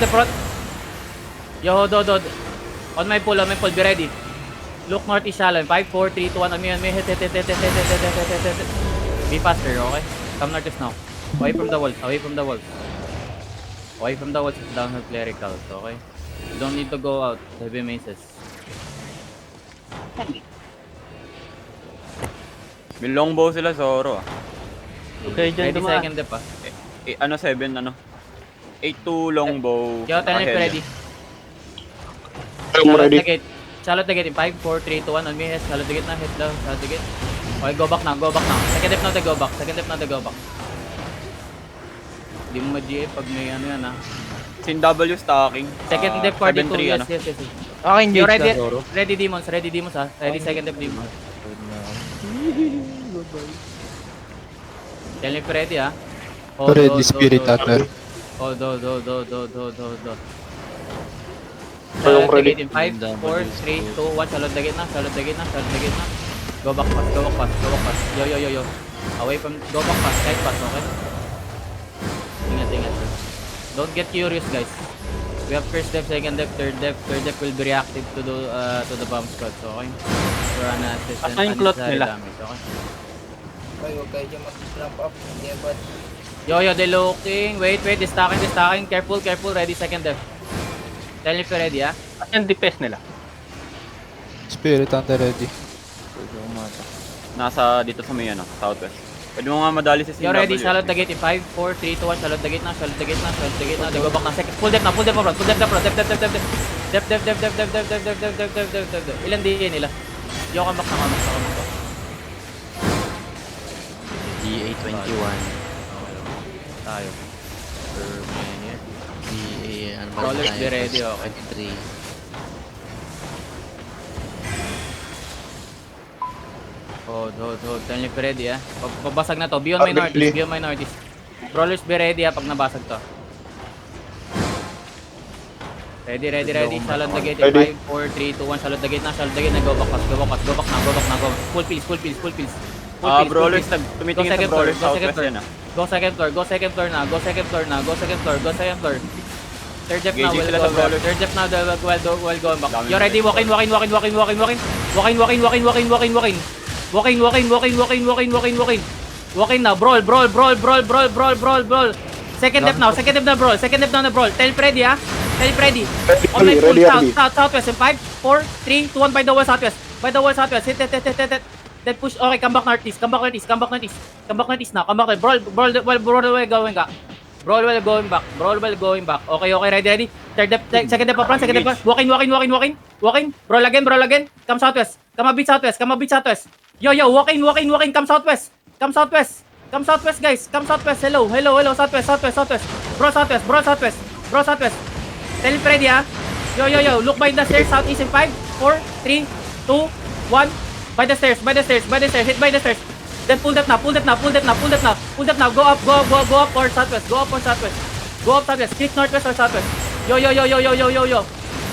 The front. Yo, do. On my pull, be ready. Look northeast shallow. 5, 4, 3, 2, 1. On me. Hit. Be faster, okay? Come northeast now. Away from the walls. Away from the walls, it's downhill clericals, okay? You don't need to go out. Heavy maces. May longbow sila, Zoro. Okay, dyan Ready second dep ah. 7, 8-2 longbow. Yo, tell me if ready. I'm ready. Charlotte the gate in 5, 4, 3, 2, 1. On me, hit. Charlotte the gate na. Hit down. Charlotte the gate. Okay, go back now. Second dep now, go back. Hindi mo ma-GA pag may ano yan ah. Sin W stacking. Second dep 42, 7-3, yes. Okay, Yo, engage na, Zoro. ready demons ha. Ready second dep demons. Tell me if ready ah. Ready, spirit hunter. Oh, do. Ayong Charlotte the ready. gate in 5, 4, 3, 2, 1. Charlotte the gate na. Go back fast. Yo. Away from, go back fast, kite fast, okay? Ingat. Don't get curious, guys. We have first depth, second depth, third depth. Third depth will be reactive to the bomb squad, so okay? For an assist and Asa yung cloth unnecessary nila? damage, okay? Okay, huwag kayo dyan mag-jump up. Hindi ba? Yo, they looking. Wait, stacking. Careful. Ready, second depth. Tell me if you're ready, ah. Yan DPS nila. Spirit hunter ready. Nasa dito sa may southwest. Pwede mo nga madali si Sin You're ready, W. Charlotte the gate in 5, 4, 3, 2, 1. Charlotte the gate na. They go back na. Second, full depth na bro. Full depth. Depth. Ilan din nila? Yo, come back na. DA21. Tayo. Per minute. DA, ano ba Rollers, tayo? be ready, okay. 23. Tell me if you're ready, ah. Pabasag na to. Beyond minorities. Brawlers, be ready, ah, pag nabasag to. Ready. Charlotte the gate in Ready. 5, 4, 3, 2, 1. Charlotte the gate na. Go back fast. Full pills. Brawlers, tumitingin sa brawlers southwest yan Go second floor na. Third depth now, Engaging sila sa brawlers. Third depth now, while going back. Dami You ready? nila. Walk in. Walk in now. Brawl. Second depth now, brawl. Tell Freddy, ah. On my full Ready. southwest in 5, 4, 3, 2, 1 by the wall southwest. Hit. Then push. Okay, come back northeast now. Come back northeast. Brawl while going back. Okay, ready. Third depth, second depth front. Walk in. Brawl again. Come southwest. Come a bit southwest. Yo, walk in. Come southwest, guys. Come southwest. Hello. Southwest. Brawl southwest. Tell Freddy, ah. Yo. Look by the stairs, southeast in 5, 4, 3, 2, 1. By the stairs. Hit by the stairs. Then pull that now. Go up or southwest. Click northwest or southwest. Yo.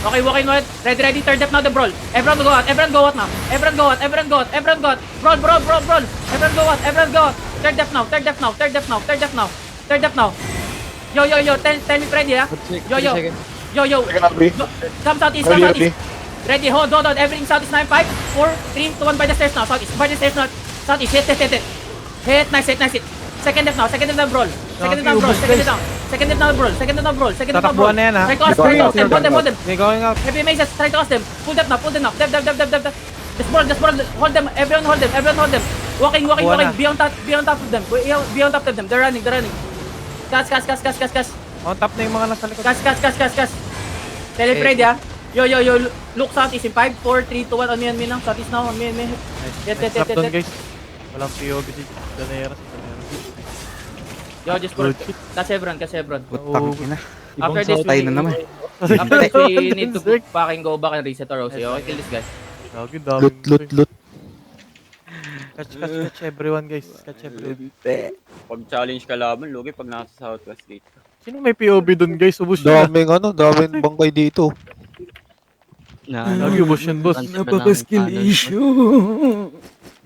Okay, walk in north. Ready. Third depth now the brawl. Everyone go out now. Everyone go out. Brawl. Everyone go out. Third depth now. Yo. Tell me Freddy, ah. Yo. Come southeast. Ready, hold on. Everything southeast now. 5, 4, 3, 2, 1 by the stairs now. Southeast. Hit. Nice hit. Second depth now, brawl. Second depth now, brawl. Tatakbuhan na yan, ha? Try to ask them. Hold them. May going out. Heavy mazes, try to ask them. Pull them now. Dep. Just brawl. Hold them. Everyone hold them. Walking. Be on top of them. They're running. Kas. On top na yung mga nasa likod. Kas. Tell it Freddy, ah. Yo. Look southeast in 5, 4, 3, 2, 1. On me. Southeast now. On me. Hit. Trap doon, guys. Walang POV si Danera. Yo, just brawl. Kasi Ebron. After Ibang tayo na naman. After this, we need to fucking go back and reset our OC. Okay, kill this guy. Lagi dami. Loot. Catch everyone, guys. Catch everyone. Pag challenge ka laban, lugi pag nasa southwest gate ka. Sino may POV doon, guys? Ubus na. Daming bangkay dito. Lagi ubus yun, boss. Napaka-skill issue.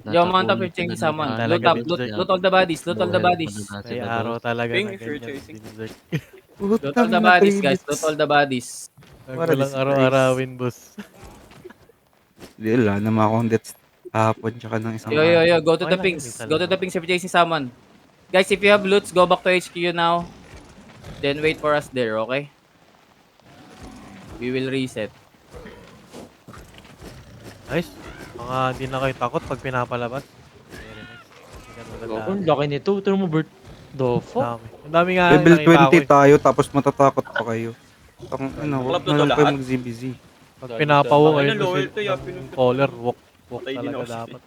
Yo, mount up your change someone. Loot all the bodies. May araw talaga Ping na if you're ganyan. chasing. Dessert. Loot all the bodies, guys. Loot all the bodies. Huwag lang araw-arawin, boss. Hindi, wala naman akong deaths hapon tsaka ng isang Yo. Go to Okay the lang, pings. isa Go to lang. the pings if you're chasing someone. Guys, if you have loots, go back to HQ now. Then wait for us there, okay? We will reset. Nice. Mga hindi na kayo takot pag pinapalabas. Very nice. Hindi ganun Ang kadami. laki nito. Tignan mo, Bert. The fuck? Dami. Ang dami nga Level nakita ko 20 tayo tapos matatakot pa kayo. Ang huwag Club na na to lang lahat? kayo mag-ZBZ. Pag pinapawo Ay, kayo loyal kasi to, yeah, ng caller, walk Patay din talaga ako. dapat.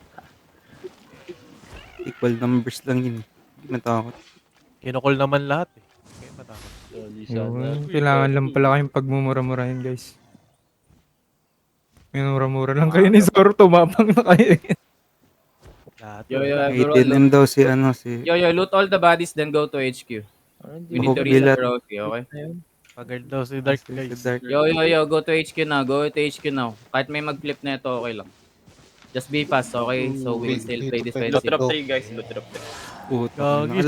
Equal numbers lang yun. Hindi matakot. Kinukol naman lahat eh. Kaya matakot. Yun, kailangan lang pala kayong pagmumura-murahin, guys. Minura-mura lang kayo ni Zoro, tumapang na kayo. Lahat. Yo, everyone. 18M daw si Yo, loot all the bodies, then go to HQ. We need to reset trophy, okay? Pagard daw si Dark, guys. Yo, go to HQ now. Go to HQ now. Kahit may mag-flip na ito, okay lang. Just be fast, okay? So we will still play this Loot fantasy. Drop 3 guys. Drop 3. Gagi,